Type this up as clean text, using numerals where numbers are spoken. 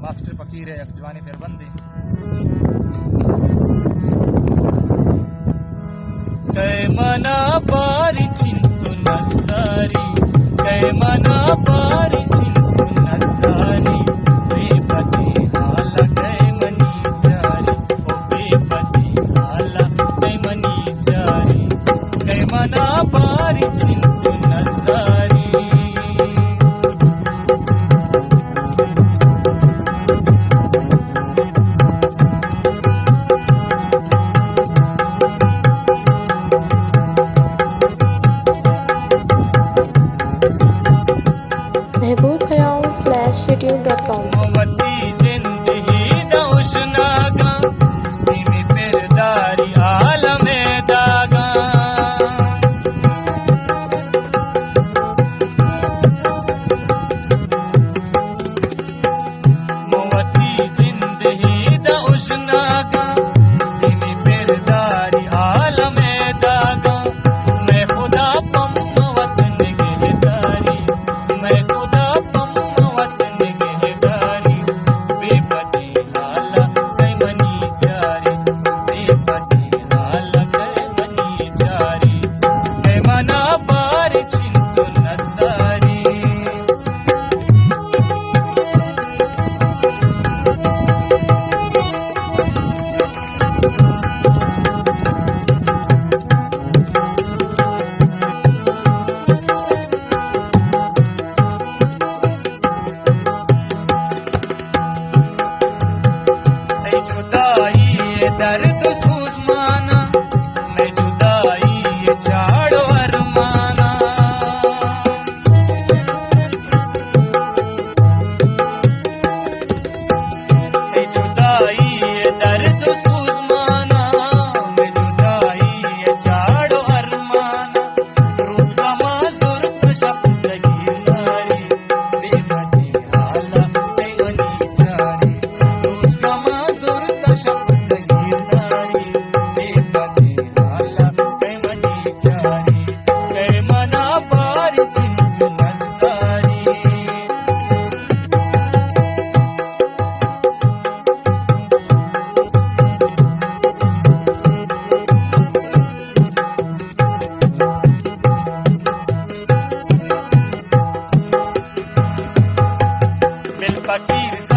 master फकीर है जवानी फिर बंदे कै मना पारी चिंतु नजारी कै मना पारी चिंतु नजारी बेपते हाला कै मनी जारी ओ बेपते हाला कै मनी जारी कै मना पारी चिंतु नजारी महबूबखयाल/youtube.com मोमबत्ती जिंदगी दौशनागा धीमी पिरदारी आलमे दागा मोमबत्ती जिंदगी दौशनागा धीमी पिरदारी आलमे दागा मैं खुदा पम वतन निगहदारी मैं खुदा दर्द सूझमाना मैं जुदाई ये झाड़ो अरमाना ए जुदाई ये दर्द सूझमाना मैं जुदाई ये झाड़ो अरमाना रोज का माजूर कशप लगी नारी बेबती हाला कई मनी जारी रोज का माजूर कशप फकीर